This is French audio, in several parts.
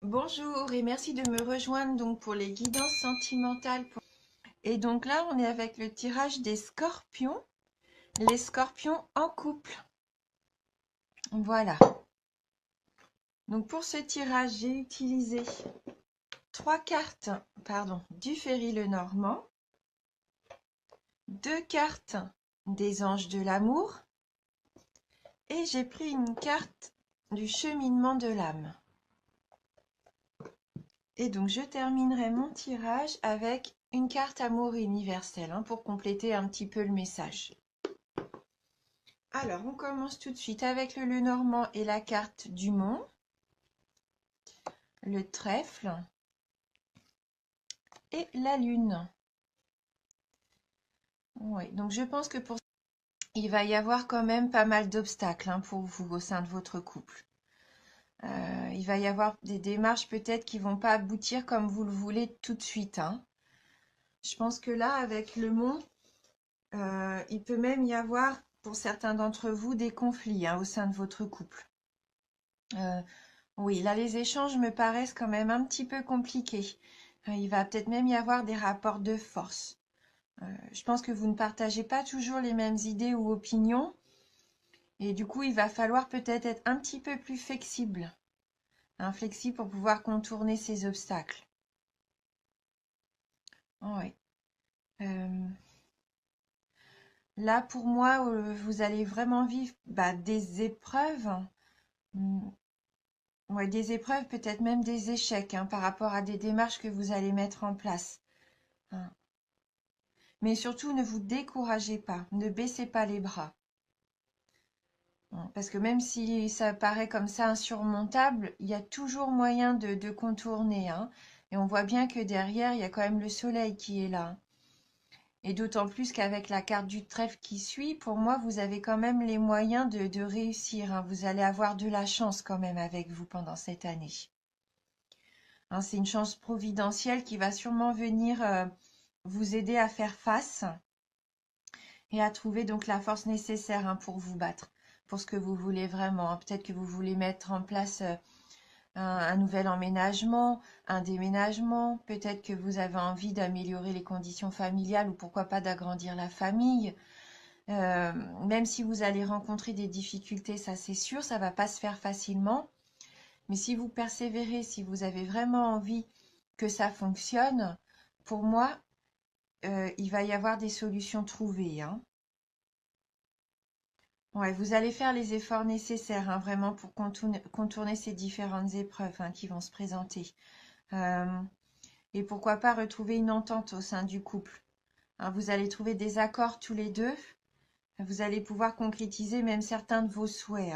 Bonjour et merci de me rejoindre donc pour les guidances sentimentales. Et donc là, on est avec le tirage des scorpions, les scorpions en couple. Voilà. Donc pour ce tirage, j'ai utilisé 3 cartes du Ferry Lenormand, 2 cartes des anges de l'amour et j'ai pris une carte du cheminement de l'âme. Et donc je terminerai mon tirage avec une carte amour universel pour compléter un petit peu le message. Alors on commence tout de suite avec le Lenormand et la carte du Mont, le trèfle et la lune. Oui, donc je pense que il va y avoir quand même pas mal d'obstacles pour vous au sein de votre couple. Il va y avoir des démarches peut-être qui vont pas aboutir comme vous le voulez tout de suite. Je pense que là, avec le Mont, il peut même y avoir, pour certains d'entre vous, des conflits au sein de votre couple. Oui, là, les échanges me paraissent quand même un petit peu compliqués. Il va peut-être même y avoir des rapports de force. Je pense que vous ne partagez pas toujours les mêmes idées ou opinions. Et du coup, il va falloir peut-être être un petit peu plus flexible. Flexible pour pouvoir contourner ces obstacles. Oui. Là, pour moi, vous allez vraiment vivre des épreuves. Ouais, des épreuves, peut-être même des échecs par rapport à des démarches que vous allez mettre en place. Mais surtout, ne vous découragez pas, ne baissez pas les bras. Parce que même si ça paraît comme ça insurmontable, il y a toujours moyen de contourner. Et on voit bien que derrière, il y a quand même le soleil qui est là. Et d'autant plus qu'avec la carte du trèfle qui suit, pour moi, vous avez quand même les moyens de réussir. Vous allez avoir de la chance quand même avec vous pendant cette année. C'est une chance providentielle qui va sûrement venir vous aider à faire face et à trouver donc la force nécessaire pour vous battre, pour ce que vous voulez vraiment. Peut-être que vous voulez mettre en place un nouvel emménagement, un déménagement. Peut-être que vous avez envie d'améliorer les conditions familiales ou pourquoi pas d'agrandir la famille. Même si vous allez rencontrer des difficultés, ça c'est sûr, ça va pas se faire facilement. Mais si vous persévérez, si vous avez vraiment envie que ça fonctionne, pour moi, il va y avoir des solutions trouvées. Ouais, vous allez faire les efforts nécessaires vraiment pour contourner ces différentes épreuves qui vont se présenter. Et pourquoi pas retrouver une entente au sein du couple. Vous allez trouver des accords tous les deux. Vous allez pouvoir concrétiser même certains de vos souhaits.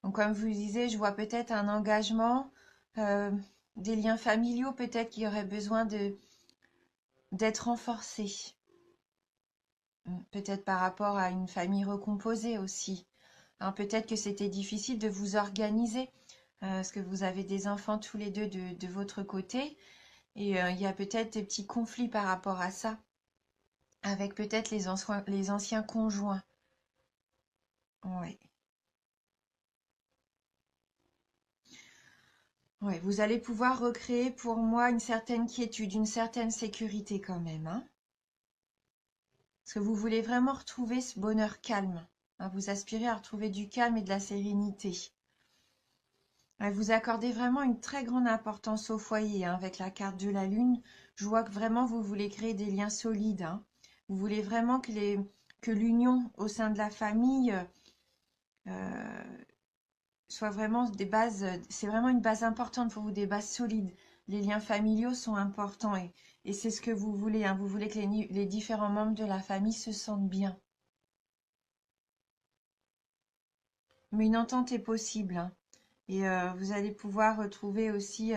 Donc, comme je vous disais, je vois peut-être un engagement, des liens familiaux peut-être qui auraient besoin d'être renforcés. Peut-être par rapport à une famille recomposée aussi. Peut-être que c'était difficile de vous organiser parce que vous avez des enfants tous les deux de votre côté et il y a peut-être des petits conflits par rapport à ça avec peut-être les anciens conjoints. Ouais. Ouais, vous allez pouvoir recréer pour moi une certaine quiétude, une certaine sécurité quand même. Parce que vous voulez vraiment retrouver ce bonheur calme. Vous aspirez à retrouver du calme et de la sérénité. Vous accordez vraiment une très grande importance au foyer avec la carte de la lune. Je vois que vraiment vous voulez créer des liens solides. Vous voulez vraiment que l'union au sein de la famille soit vraiment des bases. C'est vraiment une base importante pour vous, des bases solides. Les liens familiaux sont importants et c'est ce que vous voulez. Vous voulez que les différents membres de la famille se sentent bien. Mais une entente est possible. Et vous allez pouvoir retrouver aussi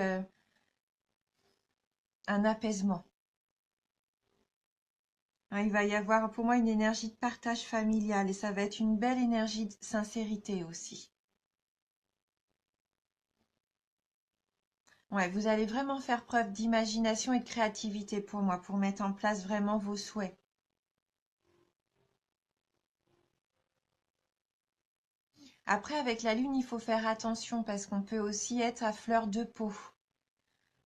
un apaisement. Il va y avoir pour moi une énergie de partage familial et ça va être une belle énergie de sincérité aussi. Ouais, vous allez vraiment faire preuve d'imagination et de créativité pour moi, pour mettre en place vraiment vos souhaits. Après, avec la lune, il faut faire attention parce qu'on peut aussi être à fleur de peau,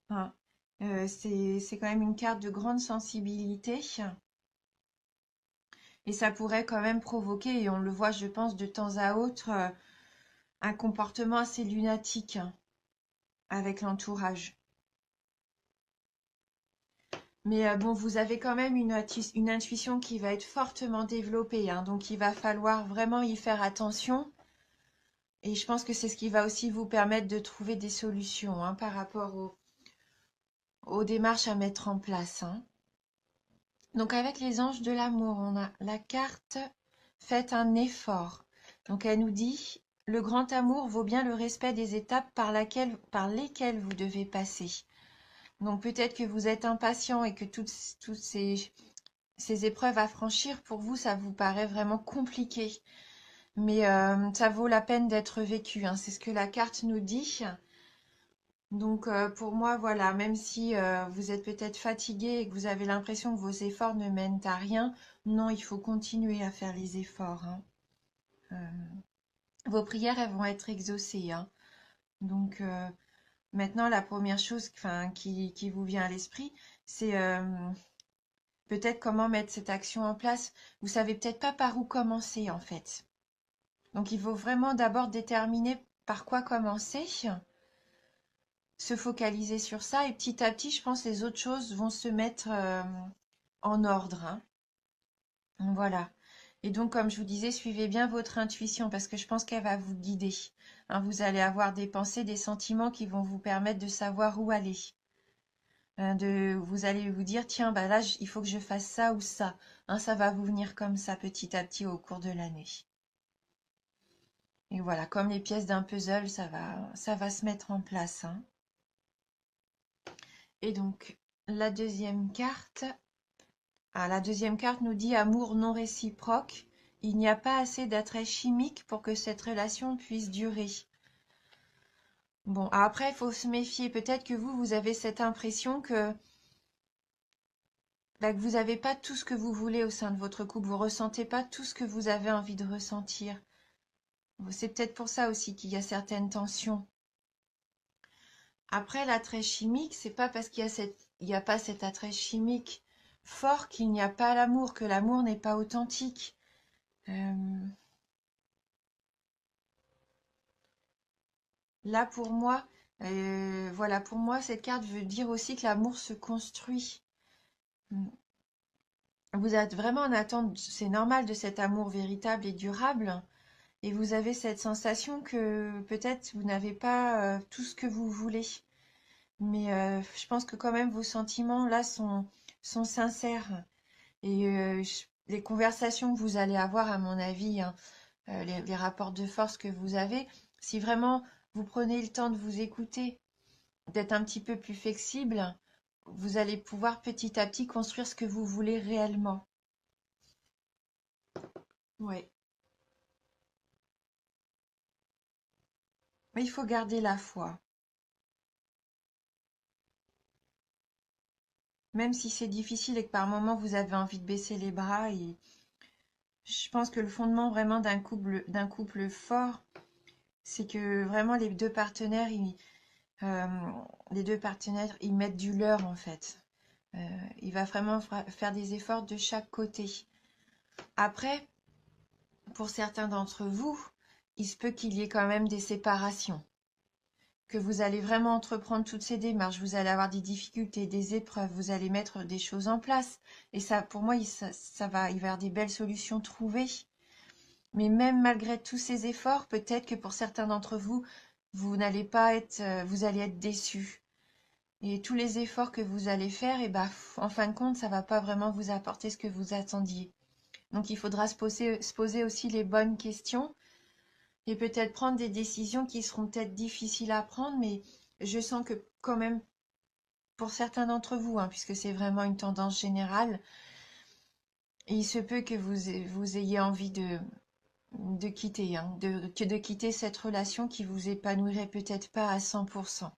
hein. C'est quand même une carte de grande sensibilité et ça pourrait quand même provoquer, et on le voit, je pense, de temps à autre, un comportement assez lunatique, hein, avec l'entourage. Mais bon, vous avez quand même une intuition qui va être fortement développée, hein, donc il va falloir vraiment y faire attention. Et je pense que c'est ce qui va aussi vous permettre de trouver des solutions, hein, par rapport aux démarches à mettre en place, hein. Donc avec les anges de l'amour, on a la carte Faites un effort. Donc elle nous dit le grand amour vaut bien le respect des étapes par lesquelles vous devez passer. Donc peut-être que vous êtes impatient et que toutes ces épreuves à franchir, pour vous, ça vous paraît vraiment compliqué. Mais ça vaut la peine d'être vécu, hein. C'est ce que la carte nous dit. Donc pour moi, voilà, même si vous êtes peut-être fatigué et que vous avez l'impression que vos efforts ne mènent à rien, non, il faut continuer à faire les efforts, hein. Euh, Vos prières, elles vont être exaucées, hein. Donc maintenant, la première chose, enfin, qui vous vient à l'esprit, c'est peut-être comment mettre cette action en place. Vous savez peut-être pas par où commencer, en fait. Donc il faut vraiment d'abord déterminer par quoi commencer, se focaliser sur ça, et petit à petit, je pense, les autres choses vont se mettre en ordre, hein. Voilà. Et donc, comme je vous disais, suivez bien votre intuition parce que je pense qu'elle va vous guider, hein. Vous allez avoir des pensées, des sentiments qui vont vous permettre de savoir où aller. Vous allez vous dire, tiens, bah là, il faut que je fasse ça ou ça, hein. Ça va vous venir comme ça petit à petit au cours de l'année. Et voilà, comme les pièces d'un puzzle, ça va se mettre en place, hein. Et donc, la deuxième carte, la deuxième carte nous dit amour non réciproque. Il n'y a pas assez d'attrait chimique pour que cette relation puisse durer. Bon, après, il faut se méfier. Peut-être que vous avez cette impression que vous n'avez pas tout ce que vous voulez au sein de votre couple. Vous ressentez pas tout ce que vous avez envie de ressentir. C'est peut-être pour ça aussi qu'il y a certaines tensions. Après, l'attrait chimique, c'est pas parce il y a pas cet attrait chimique fort qu'il n'y a pas l'amour, que l'amour n'est pas authentique. Euh, Là, pour moi, voilà, pour moi, cette carte veut dire aussi que l'amour se construit. Mm. Vous êtes vraiment en attente, c'est normal, de cet amour véritable et durable, et vous avez cette sensation que peut-être vous n'avez pas tout ce que vous voulez. Mais je pense que quand même vos sentiments là sont sincères. Et les conversations que vous allez avoir, à mon avis, hein, les rapports de force que vous avez, si vraiment vous prenez le temps de vous écouter, d'être un petit peu plus flexible, vous allez pouvoir petit à petit construire ce que vous voulez réellement. Ouais. Mais il faut garder la foi. Même si c'est difficile et que par moments vous avez envie de baisser les bras, et je pense que le fondement vraiment d'un couple fort, c'est que vraiment euh, les deux partenaires, ils mettent du leur en fait. Il va vraiment faire des efforts de chaque côté. Après, pour certains d'entre vous, il se peut qu'il y ait quand même des séparations, que vous allez vraiment entreprendre toutes ces démarches, vous allez avoir des difficultés, des épreuves, vous allez mettre des choses en place. Et ça, pour moi, il va y avoir des belles solutions trouvées. Mais même malgré tous ces efforts, peut-être que pour certains d'entre vous, vous n'allez pas être, vous allez être déçus. Et tous les efforts que vous allez faire, et ben, en fin de compte, ça va pas vraiment vous apporter ce que vous attendiez. Donc, il faudra se poser aussi les bonnes questions et peut-être prendre des décisions qui seront peut-être difficiles à prendre, mais je sens que quand même, pour certains d'entre vous, hein, puisque c'est vraiment une tendance générale, il se peut que vous ayez envie de quitter, hein, de quitter cette relation qui vous épanouirait peut-être pas à 100%.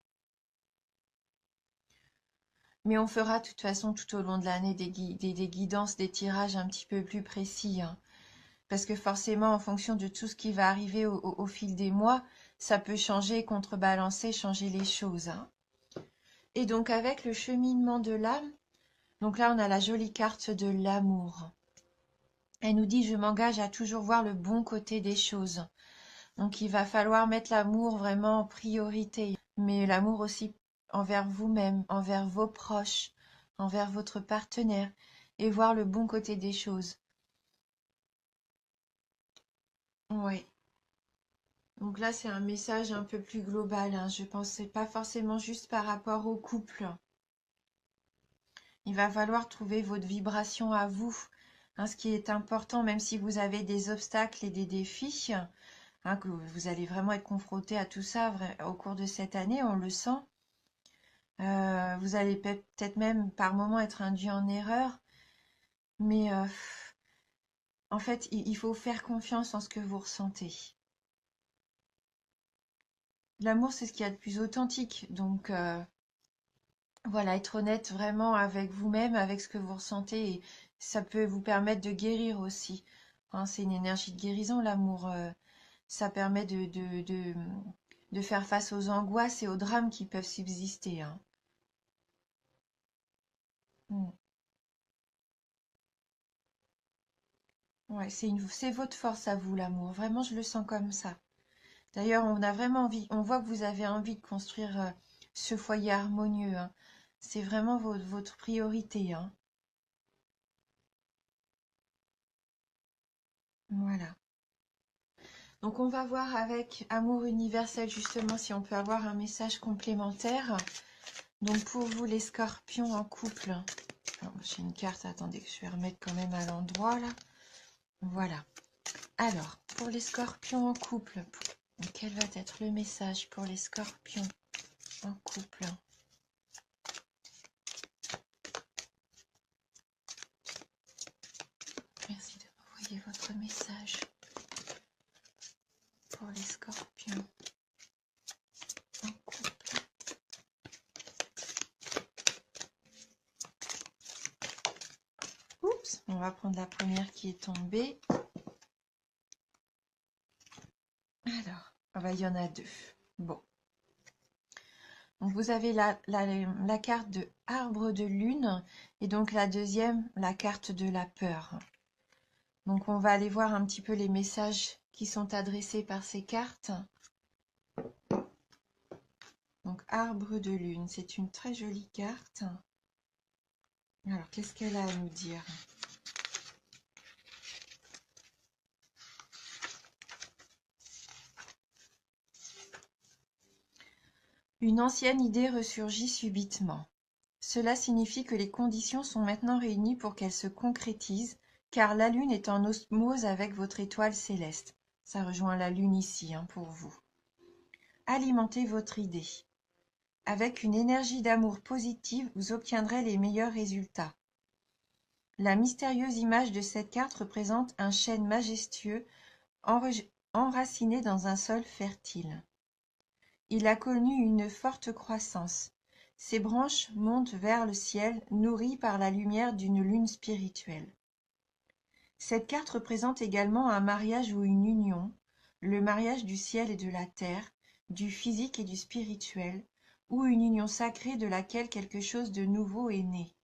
Mais on fera de toute façon tout au long de l'année des guidances, des tirages un petit peu plus précis, hein. parce que forcément, en fonction de tout ce qui va arriver au fil des mois, ça peut changer, contrebalancer, changer les choses, hein. Et donc avec le cheminement de l'âme, donc là on a la jolie carte de l'amour. Elle nous dit: je m'engage à toujours voir le bon côté des choses. Donc il va falloir mettre l'amour vraiment en priorité, mais l'amour aussi envers vous-même, envers vos proches, envers votre partenaire, et voir le bon côté des choses. Ouais. Donc là, c'est un message un peu plus global, hein. Je pensais pas forcément juste par rapport au couple. Il va falloir trouver votre vibration à vous, hein, ce qui est important, même si vous avez des obstacles et des défis, hein, que vous allez vraiment être confronté à tout ça au cours de cette année, on le sent. Vous allez peut-être même par moments être induit en erreur, mais en fait, il faut faire confiance en ce que vous ressentez. L'amour, c'est ce qu'il y a de plus authentique, donc voilà, être honnête vraiment avec vous-même, avec ce que vous ressentez, et ça peut vous permettre de guérir aussi, hein. C'est une énergie de guérison, l'amour. Ça permet de faire face aux angoisses et aux drames qui peuvent subsister, hein. Mm. Ouais, c'est votre force à vous, l'amour. Vraiment, je le sens comme ça. D'ailleurs, on a vraiment envie, on voit que vous avez envie de construire ce foyer harmonieux, hein. C'est vraiment votre priorité, hein. Voilà. Donc, on va voir avec Amour universel, justement, si on peut avoir un message complémentaire. Donc, pour vous, les scorpions en couple. Alors, j'ai une carte, attendez, que je vais remettre quand même à l'endroit, là. Voilà. Alors, pour les scorpions en couple, quel va être le message pour les scorpions en couple? Merci de m'envoyer votre message pour les scorpions en couple. Oups, on va prendre la première qui est tombée. Alors, ah bah, il y en a deux. Bon. Donc vous avez la carte de arbre de lune et donc la deuxième, la carte de la peur. Donc on va aller voir un petit peu les messages qui sont adressés par ces cartes. Donc arbre de lune, c'est une très jolie carte. Alors qu'est-ce qu'elle a à nous dire? Une ancienne idée ressurgit subitement. Cela signifie que les conditions sont maintenant réunies pour qu'elle se concrétise, car la Lune est en osmose avec votre étoile céleste. Ça rejoint la Lune ici, hein, pour vous. Alimentez votre idée. Avec une énergie d'amour positive, vous obtiendrez les meilleurs résultats. La mystérieuse image de cette carte représente un chêne majestueux enraciné dans un sol fertile. Il a connu une forte croissance. Ses branches montent vers le ciel, nourries par la lumière d'une lune spirituelle. Cette carte représente également un mariage ou une union, le mariage du ciel et de la terre, du physique et du spirituel, ou une union sacrée de laquelle quelque chose de nouveau est né.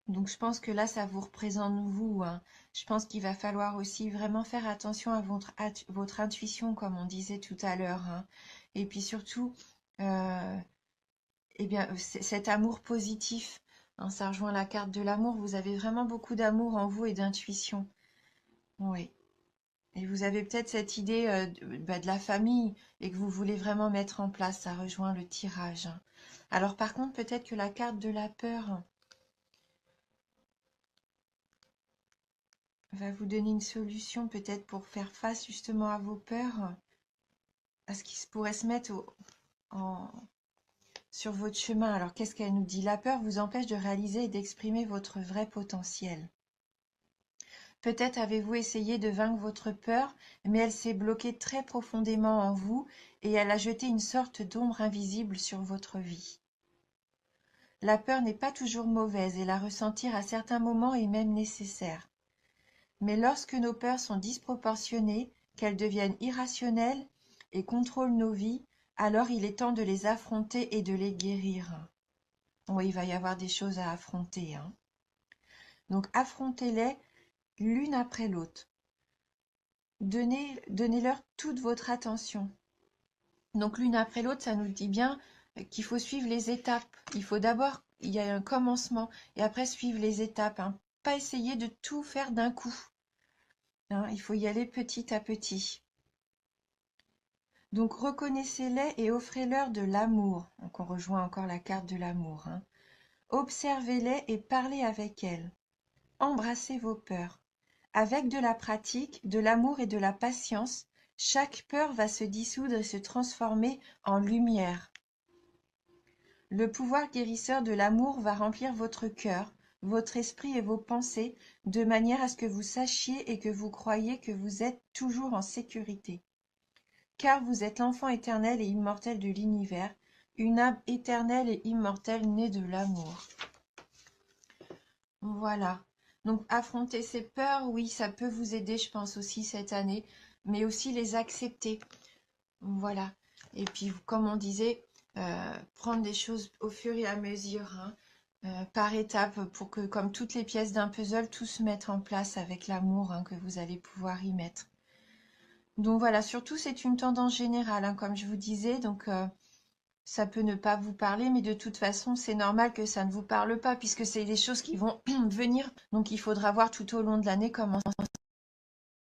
Donc je pense que là, ça vous représente vous, hein. Je pense qu'il va falloir aussi vraiment faire attention à votre intuition, comme on disait tout à l'heure, hein. Et puis surtout, eh bien, cet amour positif, hein, ça rejoint la carte de l'amour. Vous avez vraiment beaucoup d'amour en vous et d'intuition. Oui. Et vous avez peut-être cette idée de la famille et que vous voulez vraiment mettre en place. Ça rejoint le tirage, hein. Alors par contre, peut-être que la carte de la peur va vous donner une solution peut-être pour faire face justement à vos peurs, à ce qui pourrait se mettre en, sur votre chemin. Alors qu'est-ce qu'elle nous dit? La peur vous empêche de réaliser et d'exprimer votre vrai potentiel. Peut-être avez-vous essayé de vaincre votre peur, mais elle s'est bloquée très profondément en vous et elle a jeté une sorte d'ombre invisible sur votre vie. La peur n'est pas toujours mauvaise et la ressentir à certains moments est même nécessaire. Mais lorsque nos peurs sont disproportionnées, qu'elles deviennent irrationnelles et contrôlent nos vies, alors il est temps de les affronter et de les guérir. Oui, il va y avoir des choses à affronter, hein. Donc affrontez-les l'une après l'autre. Donnez-leur toute votre attention. Donc l'une après l'autre, ça nous dit bien qu'il faut suivre les étapes. Il faut d'abord, il y a un commencement et après suivre les étapes, hein. Pas essayer de tout faire d'un coup, hein. Il faut y aller petit à petit. Donc reconnaissez-les et offrez-leur de l'amour. Donc on rejoint encore la carte de l'amour, hein. Observez-les et parlez avec elles. Embrassez vos peurs. Avec de la pratique, de l'amour et de la patience, chaque peur va se dissoudre et se transformer en lumière. Le pouvoir guérisseur de l'amour va remplir votre cœur, votre esprit et vos pensées, de manière à ce que vous sachiez et que vous croyiez que vous êtes toujours en sécurité. Car vous êtes l'enfant éternel et immortel de l'univers, une âme éternelle et immortelle née de l'amour. Voilà. Donc affronter ces peurs, oui, ça peut vous aider, je pense aussi cette année, mais aussi les accepter. Voilà. Et puis, comme on disait, prendre des choses au fur et à mesure, hein, par étapes, pour que, comme toutes les pièces d'un puzzle, tout se mette en place avec l'amour, hein, que vous allez pouvoir y mettre. Donc voilà, surtout c'est une tendance générale, hein, comme je vous disais, donc ça peut ne pas vous parler, mais de toute façon, c'est normal que ça ne vous parle pas, puisque c'est des choses qui vont venir. Donc il faudra voir tout au long de l'année comment